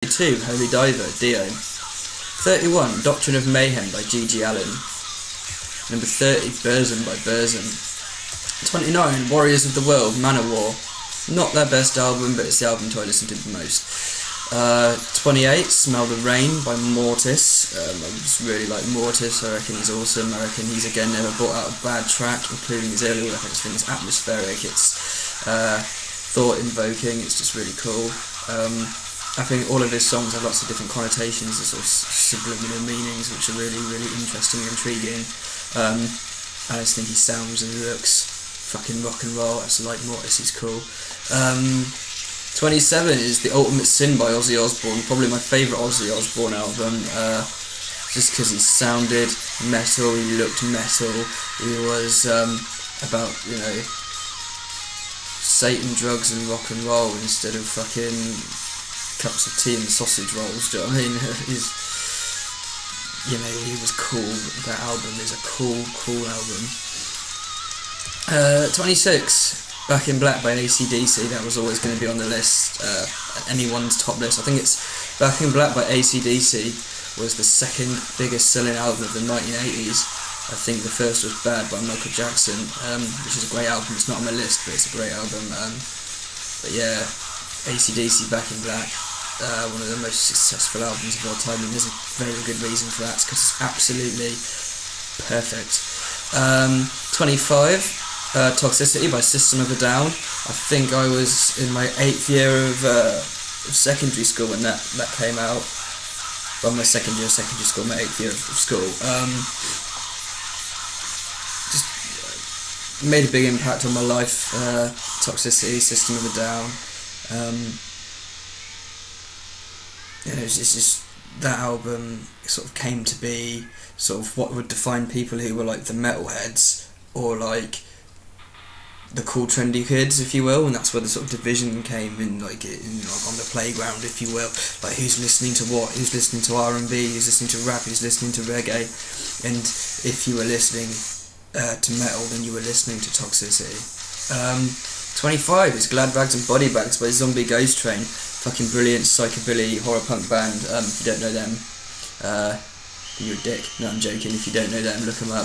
32, Holy Diver, Dio. 31, Doctrine of Mayhem by G.G. Allen. Number 30, Burzum by Burzum. 29, Warriors of the World, Manowar. Not their best album, but it's the album I listen to the most. 28, Smell the Rain by Mortis. I just really like Mortis. I reckon he's awesome. I reckon he's again never brought out a bad track, including his early work. I just think it's atmospheric, it's thought-invoking, it's just really cool. I think all of his songs have lots of different connotations and sort of subliminal meanings, which are really, really interesting and intriguing. I just think he sounds and looks fucking rock and roll. It's like Mortis, he's cool. 27 is The Ultimate Sin by Ozzy Osbourne, probably my favourite Ozzy Osbourne album, just because he sounded metal, he looked metal, he was about, you know, Satan, drugs and rock and roll instead of fucking cups of tea and sausage rolls, do you know what I mean? He was cool. That album is a cool album. 26, Back in Black by AC/DC. That was always going to be on the list, anyone's top list. I think it's Back in Black by AC/DC was the second biggest selling album of the 1980s. I think the first was Bad by Michael Jackson, which is a great album. It's not on my list, but it's a great album. But yeah, AC/DC, Back in Black, one of the most successful albums of all time, and there's a very good reason for that, because it's absolutely perfect. 25, Toxicity by System of a Down. I think I was in my 8th year of secondary school when that came out. Well, my second year of secondary school, my 8th year of school. Just made a big impact on my life. Toxicity, System of a Down. It's just that album sort of came to be sort of what would define people who were like the metalheads, or like the cool trendy kids, if you will, and that's where the sort of division came in, like on the playground, if you will, like who's listening to what, who's listening to R&B, who's listening to rap, who's listening to reggae, and if you were listening to metal, then you were listening to Toxicity. 25 is Glad Rags and Body Bags by Zombie Ghost Train. Fucking brilliant psychobilly horror punk band. If you don't know them, you're a dick. No, I'm joking. If you don't know them, look them up.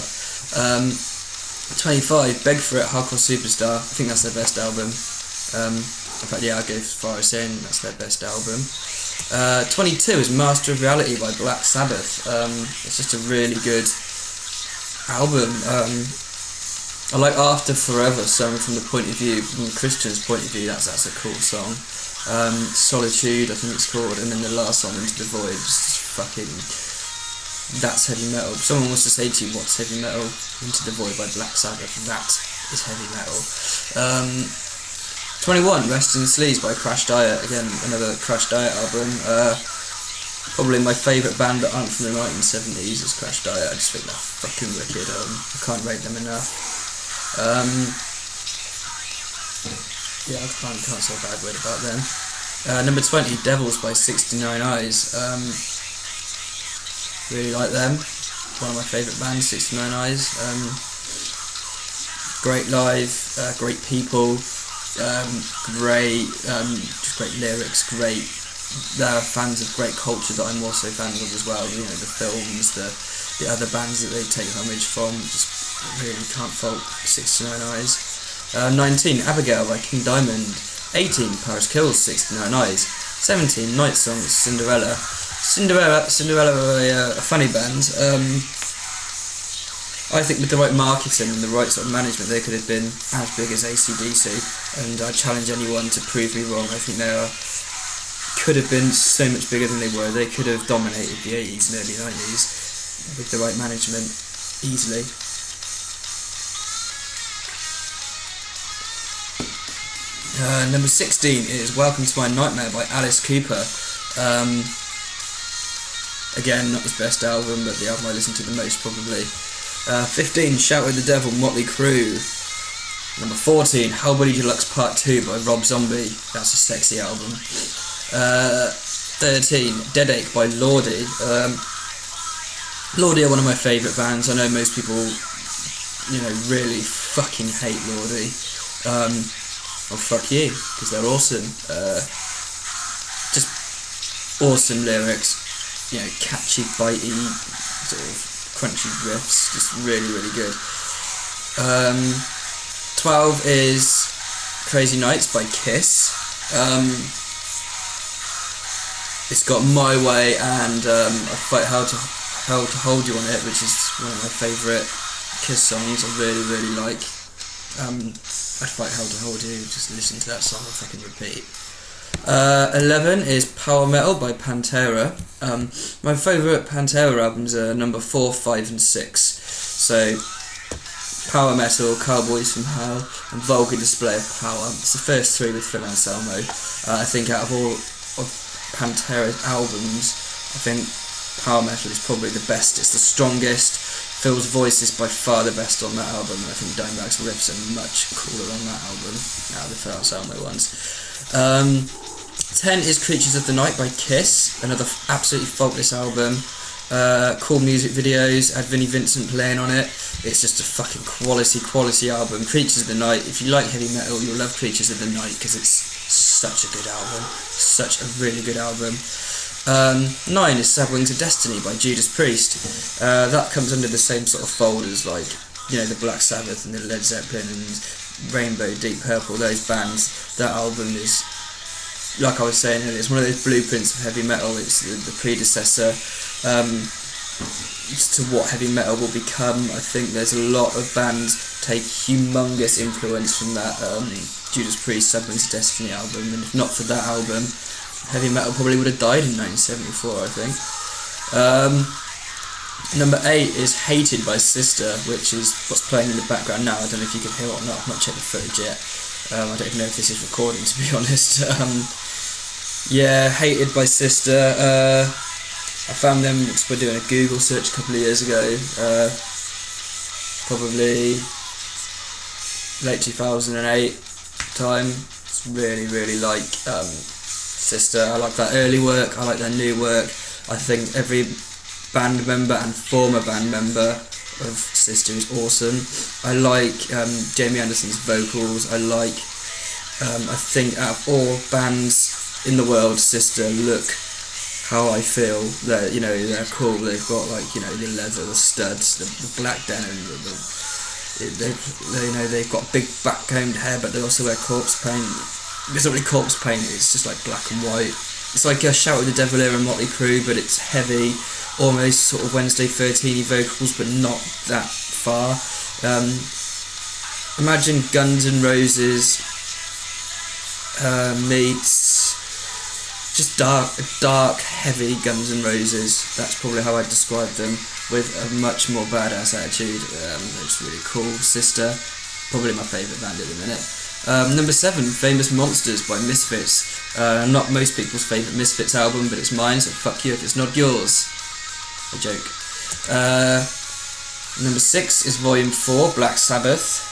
25, Beg For It, Hardcore Superstar. I think that's their best album. In fact, yeah, I'd go as far as saying that's their best album. 22 is Master of Reality by Black Sabbath. It's just a really good album. I like After Forever, so from the point of view, from Christian's point of view, that's a cool song. Solitude, I think it's called, and then the last song, Into the Void, just fucking, that's heavy metal. If someone wants to say to you, what's heavy metal? Into the Void by Black Sabbath, that is heavy metal. 21, Rest in Sleaze by Crash Diet, again, another Crash Diet album. Probably my favourite band that aren't from the 1970s is Crash Diet. I just think they're fucking wicked. I can't rate them enough. Yeah, I can't say a bad word about them. Number 20, Devils by 69 Eyes. Really like them. One of my favourite bands, 69 Eyes. Great live, great people, great, just great lyrics, great. They're fans of great culture that I'm also fans of as well. You know, the films, the other bands that they take homage from. Just really can't fault 69 Eyes. 19, Abigail by King Diamond. 18, Paris Kills, 69 Eyes. 17, Night Song, Cinderella. Cinderella, a funny band. I think with the right marketing and the right sort of management, they could have been as big as AC/DC, and I challenge anyone to prove me wrong. I think they could have been so much bigger than they were. They could have dominated the 80s and early 90s with the right management, easily. Number 16 is Welcome to My Nightmare by Alice Cooper. Again, not his best album, but the album I listen to the most, probably. 15, Shout with the Devil, Motley Crue. Number 14, Hellbilly Deluxe Part 2 by Rob Zombie. That's a sexy album. 13, Deadache by Lordi. Lordi are one of my favourite bands. I know most people, really fucking hate Lordi. Well, fuck you, because they're awesome. Just awesome lyrics, catchy, bitey, sort of crunchy riffs, just really, really good. 12 is Crazy Nights by Kiss. It's got My Way and I Fight Hell to Hold You on it, which is one of my favourite Kiss songs. I really, really like. I'd Fight Hell to Hold You, just listen to that song on fucking repeat. 11 is Power Metal by Pantera. My favourite Pantera albums are number 4, 5 and 6. So Power Metal, Cowboys from Hell and Vulgar Display of Power. It's the first 3 with Phil Anselmo. I think out of all of Pantera's albums, I think Power Metal is probably the best. It's the strongest. Phil's voice is by far the best on that album. I think Dimebag's riffs are much cooler on that album out of the Phil Anselmo ones. 10 is Creatures of the Night by Kiss, another absolutely faultless album. Cool music videos, had Vinnie Vincent playing on it. It's just a fucking quality album. Creatures of the Night, if you like heavy metal, you'll love Creatures of the Night because it's such a good album. Such a really good album. 9 is Sad Wings of Destiny by Judas Priest. That comes under the same sort of fold as like, the Black Sabbath and the Led Zeppelin and Rainbow, Deep Purple, those bands. That album is, like I was saying earlier, it's one of those blueprints of heavy metal. It's the predecessor to what heavy metal will become. I think there's a lot of bands take humongous influence from that Judas Priest Sad Wings of Destiny album, and if not for that album, heavy metal probably would have died in 1974, I think. Number 8 is Hated by Sister, which is what's playing in the background now. I don't know if you can hear it or not, I've not checked the footage yet. I don't even know if this is recording, to be honest. Hated by Sister. I found them by doing a Google search a couple of years ago, probably late 2008 time. It's really, really like Sister. I like that early work, I like their new work. I think every band member and former band member of Sister is awesome. I like Jamie Anderson's vocals. I think out of all bands in the world, Sister look how I feel. They're cool. They've got the leather, the studs, the black denim. They've got big back-combed hair, but they also wear corpse paint. It's not really corpse paint. It's just like black and white. It's like a Shout at the Devil era Motley Crue, but it's heavy, almost sort of Wednesday 13-y vocals, but not that far. Imagine Guns N' Roses meets just dark, heavy Guns N' Roses. That's probably how I'd describe them, with a much more badass attitude. It's really cool. Sister, probably my favourite band at the minute. Number 7, Famous Monsters by Misfits. Not most people's favourite Misfits album, but it's mine, so fuck you if it's not yours. A joke. Number 6 is Volume 4, Black Sabbath.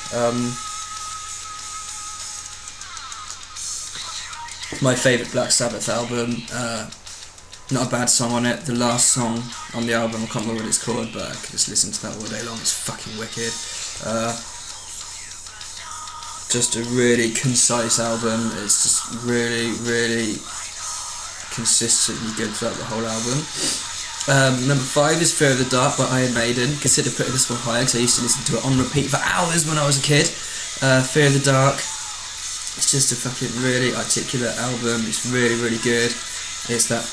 My favourite Black Sabbath album. Not a bad song on it. The last song on the album, I can't remember what it's called, but I could just listen to that all day long. It's fucking wicked. Just a really concise album. It's just really, really consistently good throughout the whole album. Number 5 is Fear of the Dark by Iron Maiden. Consider putting this one higher because I used to listen to it on repeat for hours when I was a kid. Fear of the Dark. It's just a fucking really articulate album. It's really, really good. It's that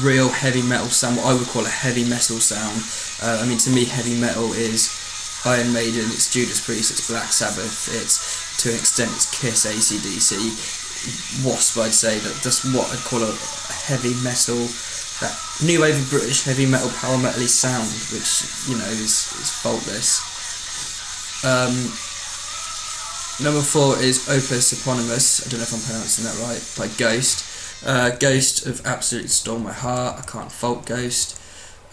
real heavy metal sound, what I would call a heavy metal sound. To me, heavy metal is Iron Maiden, it's Judas Priest, it's Black Sabbath, it's, to an extent, it's Kiss, AC/DC, Wasp, I'd say. That's what I'd call a heavy metal, that new wave of British heavy metal, power metal-y sound, which, is faultless. Number 4 is Opus Eponymous, I don't know if I'm pronouncing that right, by Ghost. Ghost have absolutely stole my heart. I can't fault Ghost.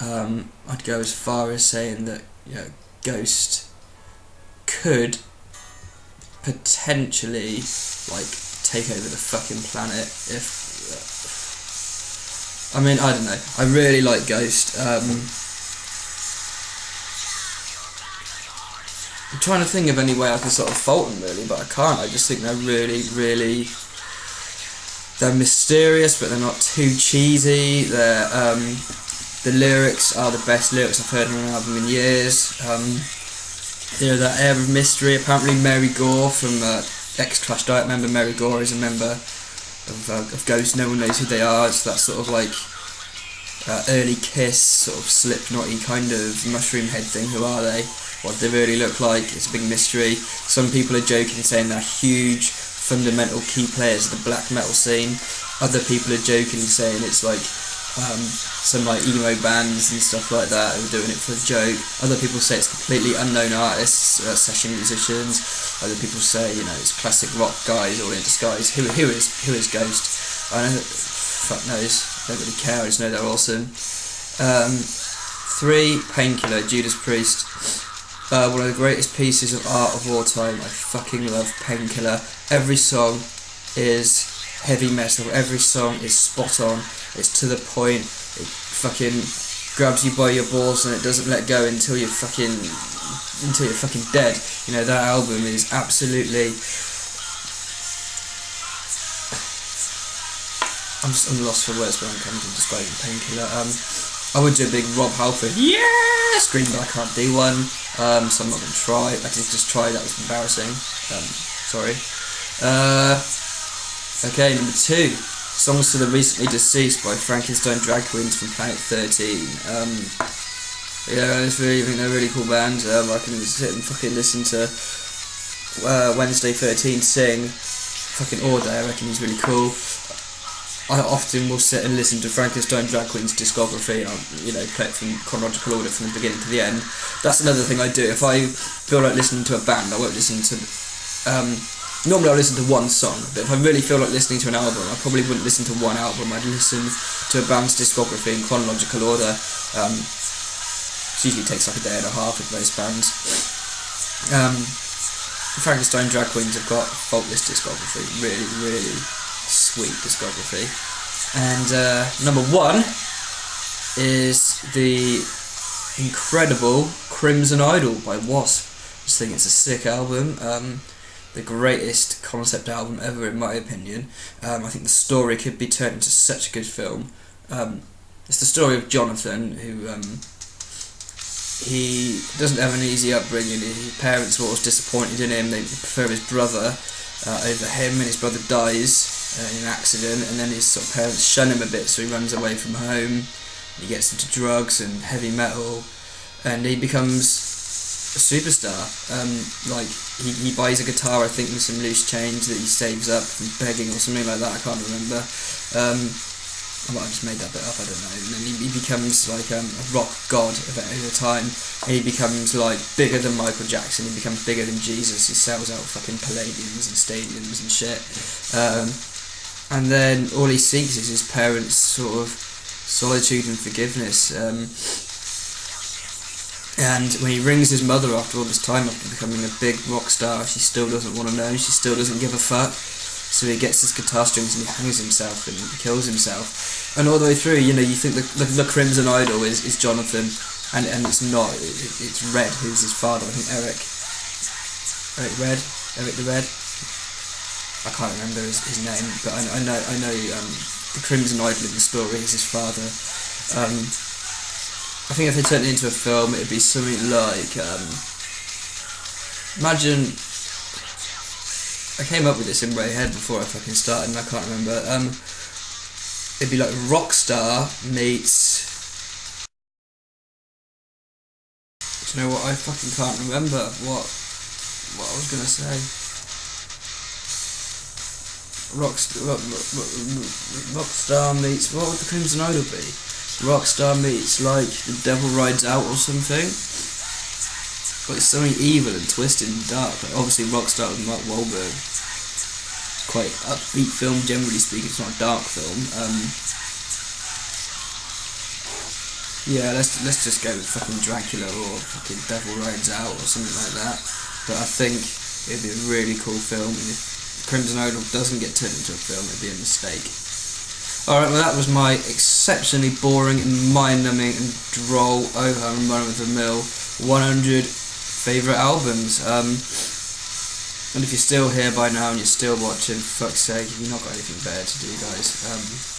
I'd go as far as saying that Ghost could potentially take over the fucking planet if I don't know. I really like Ghost. I'm trying to think of any way I can sort of fault them really, but I can't. I just think they're really, really they're mysterious, but they're not too cheesy. The lyrics are the best lyrics I've heard on an album in years. That air of mystery. Apparently Mary Gore from ex-Clash Diet member Mary Gore is a member of Ghost. No one knows who they are. It's that sort of like early Kiss, sort of Slipknot-y kind of mushroom head thing. Who are they? What do they really look like? It's a big mystery. Some people are joking, saying they're huge, fundamental key players of the black metal scene. Other people are joking, saying it's like some like emo bands and stuff like that who are doing it for a joke. Other people say it's completely unknown artists, session musicians. Other people say, it's classic rock guys all in disguise. Who is Ghost? I know, fuck knows. Don't really care. I just know they're awesome. 3, Painkiller, Judas Priest. One of the greatest pieces of art of all time. I fucking love Painkiller. Every song is heavy metal. Every song is spot on. It's to the point. It fucking grabs you by your balls and it doesn't let go until you're fucking dead. That album is absolutely. I'm lost for words when it comes to describing Painkiller. I would do a big Rob Halford scream, but I can't do one. So I'm not going to try. I did just try. That was embarrassing. Sorry. Okay, number 2. Songs to the Recently Deceased by Frankenstein Drag Queens from Planet 13. I think they're a really cool band. I can sit and fucking listen to Wednesday 13 sing fucking all day. I reckon he's really cool. I often will sit and listen to Frankenstein Drag Queen's discography, and play it from chronological order from the beginning to the end. That's another thing I do. If I feel like listening to a band, I won't listen to. Normally I'll listen to one song, but if I really feel like listening to an album, I probably wouldn't listen to one album. I'd listen to a band's discography in chronological order. It usually takes like a day and a half with most bands. Frankenstein Drag Queens have got faultless discography, really, really sweet discography. And number 1 is the incredible Crimson Idol by Wasp. I just think it's a sick album. The greatest concept album ever, in my opinion. I think the story could be turned into such a good film. It's the story of Jonathan, who he doesn't have an easy upbringing. His parents were always disappointed in him. They prefer his brother over him, and his brother dies in an accident, and then his sort of parents shun him a bit, so he runs away from home. He gets into drugs and heavy metal, and he becomes a superstar. He buys a guitar, I think, with some loose change that he saves up from begging or something like that. I can't remember. I might have just made that bit up. I don't know. And then he becomes like a rock god over time. And he becomes like bigger than Michael Jackson. He becomes bigger than Jesus. He sells out fucking palladiums and stadiums and shit. And then all he seeks is his parents' sort of solitude and forgiveness. And when he rings his mother after all this time, after becoming a big rock star, she still doesn't want to know, she still doesn't give a fuck. So he gets his guitar strings and he hangs himself and he kills himself. And all the way through, you think the Crimson Idol is Jonathan, and it's not, it's Red, who's his father. I think Eric the Red. I can't remember his name, but I know the Crimson Idol in the story is his father. I think if they turned it into a film, it'd be something like, imagine, I came up with this in my head before I fucking started and I can't remember, it'd be like Rockstar meets, do you know what, I fucking can't remember what I was going to say. Rockstar meets, what would the Crimson Idol be? Rockstar meets like The Devil Rides Out or something. But it's something evil and twisted and dark. Like obviously Rockstar with Mark Wahlberg. Quite upbeat film, generally speaking. It's not a dark film. Yeah, let's just go with fucking Dracula or fucking Devil Rides Out or something like that. But I think it'd be a really cool film, and if Crimson Idol doesn't get turned into a film, it'd be a mistake. Alright, well that was my exceptionally boring and mind-numbing and droll, run-of-the-mill 100 favourite albums. And if you're still here by now and you're still watching, for fuck's sake, you've not got anything better to do, guys.